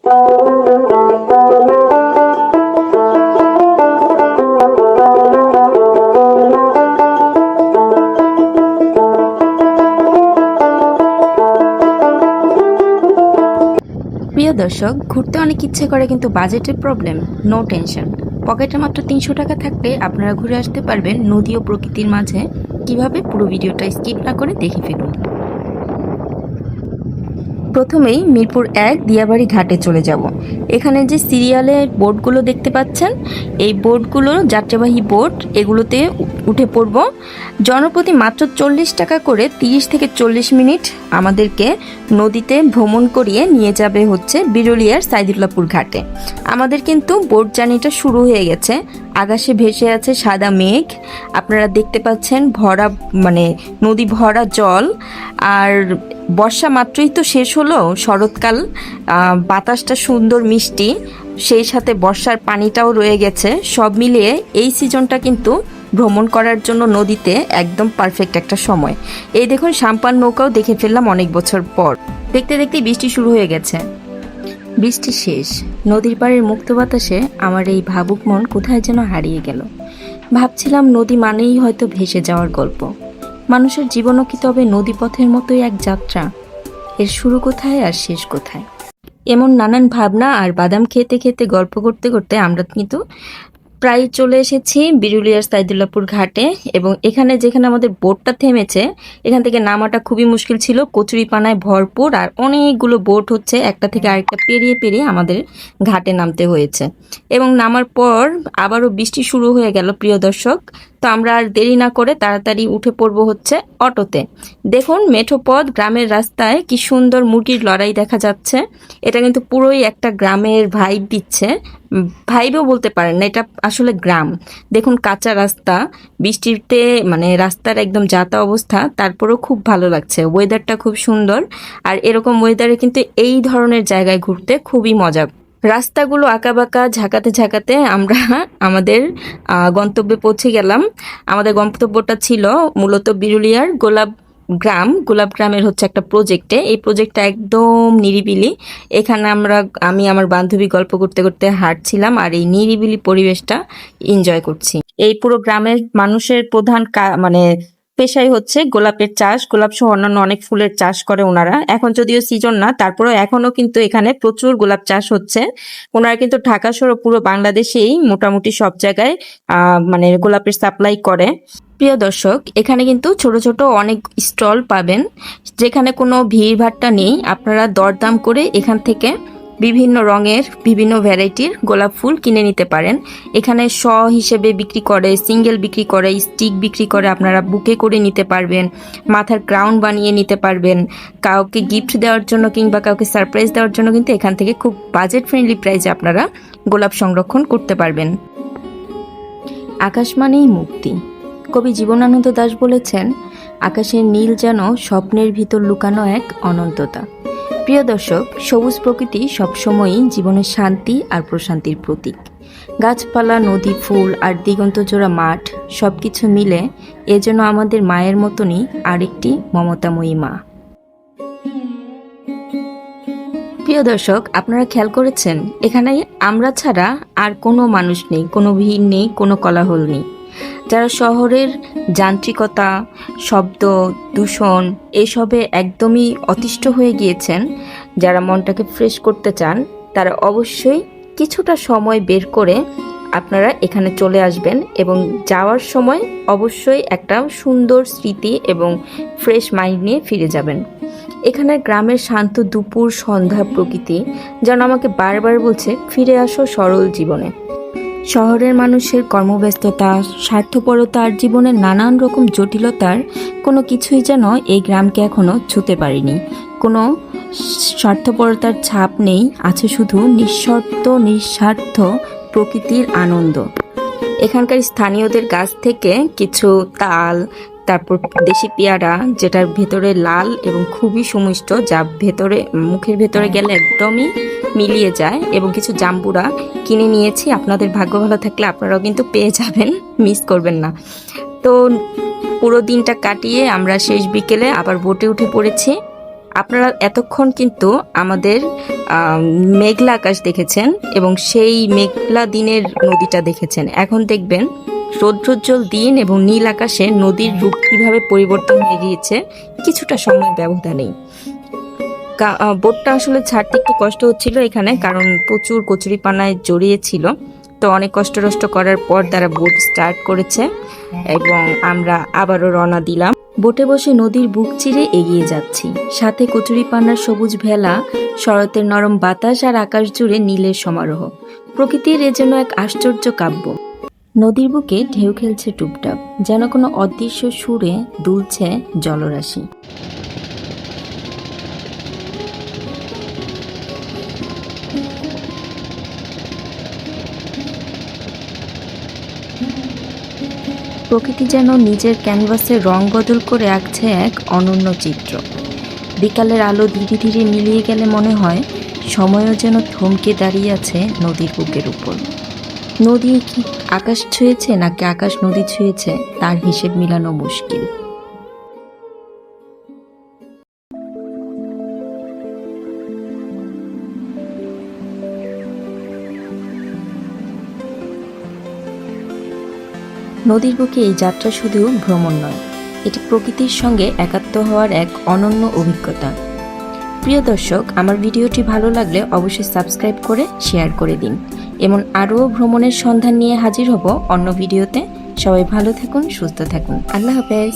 প্রিয় দর্শক, ঘুরতে অনেক ইচ্ছে করে কিন্তু বাজেটের প্রবলেম। নো টেনশন, পকেটে মাত্র 300 টাকা থাকলে আপনারা ঘুরে আসতে পারবেন নদী ও প্রকৃতির মাঝে। কিভাবে, পুরো ভিডিওটা স্কিপ না করে দেখে ফেলুন। প্রথমেই মিরপুর 1 দিয়াবাড়ি ঘাটে চলে যাব। এখানে যে সিরিয়ালের বোটগুলো দেখতে পাচ্ছেন, এই বোটগুলো যাত্রাবাহী বোট, এগুলোতে উঠে পড়ব। জনপ্রতি মাত্র 40 টাকা করে 30 থেকে 40 মিনিট আমাদেরকে নদীতে ভ্রমণ করিয়ে নিয়ে যাবে হচ্ছে বিরুলিয়ার সাইদুল্লাপুর ঘাটে। আমাদের কিন্তু বোট জার্নিটা শুরু হয়ে গেছে। আকাশে ভেসে আছে সাদা মেঘ, আপনারা দেখতে পাচ্ছেন ভরা নদী ভরা জল। আর বর্ষা মাত্রই তো শেষ হলো, শরৎকাল, বাতাসটা সুন্দর মিষ্টি, সেই সাথে বর্ষার পানিটাও রয়ে গেছে। সব মিলিয়ে এই সিজনটা কিন্তু ভ্রমণ করার জন্য নদীতে একদম পারফেক্ট একটা সময়। এই দেখুন, সাম্পান নৌকাও দেখে ফেললাম অনেক বছর পর। দেখতে দেখতে বৃষ্টি শুরু হয়ে গেছে। বৃষ্টি শেষ, নদীর পাড়ের মুক্ত বাতাসে আমার এই ভাবুক মন কোথায় যেন হারিয়ে গেল। ভাবছিলাম নদী মানেই হয়তো ভেসে যাওয়ার গল্প। মানুষের জীবনও কি তবে নদীপথের মতোই এক যাত্রা? এর শুরু কোথায় আর শেষ কোথায়? এমন নানান ভাবনা আর বাদাম খেতে খেতে গল্প করতে করতে আমরা কিন্তু প্রায় চলে এসেছি বিরুলিয়ার সাইদুল্লাপুর ঘাটে। এবং এখানে যেখানে আমাদের বোটটা থেমেছে, এখান থেকে নামাটা খুবই মুশকিল ছিল। কচুরিপানায় ভরপুর আর অনেকগুলো বোট হচ্ছে একটা থেকে আরেকটা পেরিয়ে পেরিয়ে আমাদের ঘাটে নামতে হয়েছে। এবং নামার পর আবারও বৃষ্টি শুরু হয়ে গেল প্রিয় দর্শক। তো আমরা আর দেরি না করে তাড়াতাড়ি উঠে পড়বো হচ্ছে অটোতে। দেখুন, মেঠো পথ, গ্রামের রাস্তায় কি সুন্দর মুরগির লড়াই দেখা যাচ্ছে। এটা কিন্তু পুরোই একটা গ্রামের ভাইব দিচ্ছে। ভাইবও বলতে পারেন না, এটা আসলে গ্রাম। দেখুন, কাঁচা রাস্তা, বৃষ্টিতে রাস্তার একদম যাতা অবস্থা, তারপরেও খুব ভালো লাগছে। ওয়েদারটা খুব সুন্দর। আর এরকম ওয়েদারে কিন্তু এই ধরনের জায়গায় ঘুরতে খুবই মজা। রাস্তাগুলো আঁকাবাঁকা, ঝাঁকাতে ঝাঁকাতে আমরা আমাদের গন্তব্যে পৌঁছে গেলাম। আমাদের গন্তব্যটা ছিল মূলত বিরুলিয়ার গোলাপ গ্রামের হচ্ছে একটা প্রজেক্টে। এই প্রজেক্টটা একদম নিরিবিলি। এখানে আমি আমার বান্ধবী গল্প করতে করতে হাঁটছিলাম আর এই নিরিবিলি পরিবেশটা এনজয় করছি। এই পুরো গ্রামের মানুষের প্রধান পেশাই হচ্ছে গোলাপের চাষ। গোলাপ সহ অন্যান্য অনেক ফুলের চাষ করে ওনারা। এখন যদিও সিজন না, তারপরেও এখনো কিন্তু এখানে প্রচুর গোলাপ চাষ হচ্ছে। ওনারা কিন্তু ঢাকা সহ পুরো বাংলাদেশেই মোটামুটি সব জায়গায় গোলাপের সাপ্লাই করে। প্রিয় দর্শক, এখানে কিন্তু ছোট ছোট অনেক স্টল পাবেন, যেখানে কোনো ভিড়ভাট্টা নেই। আপনারা দরদাম করে এখান থেকে বিভিন্ন রঙের, বিভিন্ন ভ্যারাইটির গোলাপ ফুল কিনে নিতে পারেন। এখানে শ হিসেবে বিক্রি করে, সিঙ্গেল বিক্রি করে, স্টিক বিক্রি করে। আপনারা বুকে করে নিতে পারবেন, মাথার ক্রাউন বানিয়ে নিতে পারবেন। কাউকে গিফট দেওয়ার জন্য কিংবা কাউকে সারপ্রাইজ দেওয়ার জন্য কিন্তু এখান থেকে খুব বাজেট ফ্রেন্ডলি প্রাইসে আপনারা গোলাপ সংরক্ষণ করতে পারবেন। আকাশ মানেই মুক্তি। কবি জীবনানন্দ দাশ বলেছেন, আকাশের নীল যেন স্বপ্নের ভিতর লুকানো এক অনন্ততা। প্রিয় দর্শক, সবুজ প্রকৃতি সবসময়ই জীবনের শান্তি আর প্রশান্তির প্রতীক। গাছপালা, নদী, ফুল আর দিগন্তজোড়া মাঠ, সবকিছু মিলে এ যেন আমাদের মায়ের মতনই আরেকটি মমতাময়ী মা। প্রিয় দর্শক, আপনারা খেয়াল করেছেন, এখানে আমরা ছাড়া আর কোনো মানুষ নেই, কোনো ভিড় নেই, কোনো কোলাহল নেই। যারা শহরের যান্ত্রিকতা, শব্দ, দূষণ এসবে একদমই অতিষ্ঠ হয়ে গিয়েছেন, যারা মনটাকে ফ্রেশ করতে চান, তারা অবশ্যই কিছুটা সময় বের করে আপনারা এখানে চলে আসবেন। এবং যাওয়ার সময় অবশ্যই একটা সুন্দর স্মৃতি এবং ফ্রেশ মাইন্ড নিয়ে ফিরে যাবেন। এখানে গ্রামের শান্ত দুপুর, সন্ধ্যা, প্রকৃতি যেন আমাকে বারবার বলছে, ফিরে আসো সরল জীবনে। শহরের মানুষের কর্মব্যস্ততা, স্বার্থপরতা আর জীবনের নানান রকম জটিলতার কোনো কিছুই যেন এই গ্রামকে এখনো ছুঁতে পারেনি। কোনো স্বার্থপরতার ছাপ নেই, আছে শুধু নিঃস্বার্থ প্রকৃতির আনন্দ। এখানকার স্থানীয়দের গাছ থেকে কিছু তাল, তারপর দেশি পেয়ারা, যেটার ভেতরে লাল এবং খুবই সুমিষ্ট, যা মুখের ভেতরে গেলে একদমই মিলিয়ে যায়, এবং কিছু জাম্বুরা কিনে নিয়েছি। আপনাদের ভাগ্য ভালো থাকলে আপনারাও কিন্তু পেয়ে যাবেন, মিস করবেন না। তো পুরো দিনটা কাটিয়ে আমরা শেষ বিকেলে আবার বোটে উঠে পড়েছি। আপনারা এতক্ষণ কিন্তু আমাদের মেঘলা আকাশ দেখেছেন এবং সেই মেঘলা দিনের নদীটা দেখেছেন। এখন দেখবেন রৌদ্রোজ্জ্বল দিন এবং নীল আকাশে নদীর রূপ কিভাবে পরিবর্তন হয়ে গিয়েছে কিছুটা সময় ব্যবধানেই। বোটটা আসলে ছাড়তে একটু কষ্ট হচ্ছিল এখানে, কারণ প্রচুর কচুরিপানায় জড়িয়েছিল। তো অনেক কষ্ট করার পর তারা বোট স্টার্ট করেছে এবং আমরা আবারও রওনা দিলাম। বোটে বসে নদীর বুক চিরে এগিয়ে যাচ্ছি, সাথে কচুরিপানার সবুজ ভেলা, শরতের নরম বাতাস আর আকাশ জুড়ে নীলের সমারোহ। প্রকৃতির এ যেন এক আশ্চর্য কাব্য। নদীর বুকে ঢেউ খেলছে টুপটাপ, যেন কোনো অদৃশ্য সুরে দুলছে জলরাশি। প্রকৃতি যেন নিজের ক্যানভাসে রং বদল করে আঁকছে এক অনন্য চিত্র। বিকালের আলো ধীরে ধীরে মিলিয়ে গেলে মনে হয় সময়ও যেন থমকে দাঁড়িয়ে আছে নদীর বুকের উপর। নদী কি আকাশ ছুঁয়েছে নাকি আকাশ নদী ছুঁয়েছে তার হিসেব মিলানো মুশকিল। নদীর বুকে এই যাত্রা শুধু ভ্রমণ নয়, এটি প্রকৃতির সঙ্গে একাত্ম হওয়ার এক অনন্য অভিজ্ঞতা। প্রিয় দর্শক, আমার ভিডিওটি ভালো লাগলে অবশ্যই সাবস্ক্রাইব করে শেয়ার করে দিন। এমন আরও ভ্রমণের সন্ধান নিয়ে হাজির হব অন্য ভিডিওতে। সবাই ভালো থাকুন, সুস্থ থাকুন। আল্লাহ হাফেজ।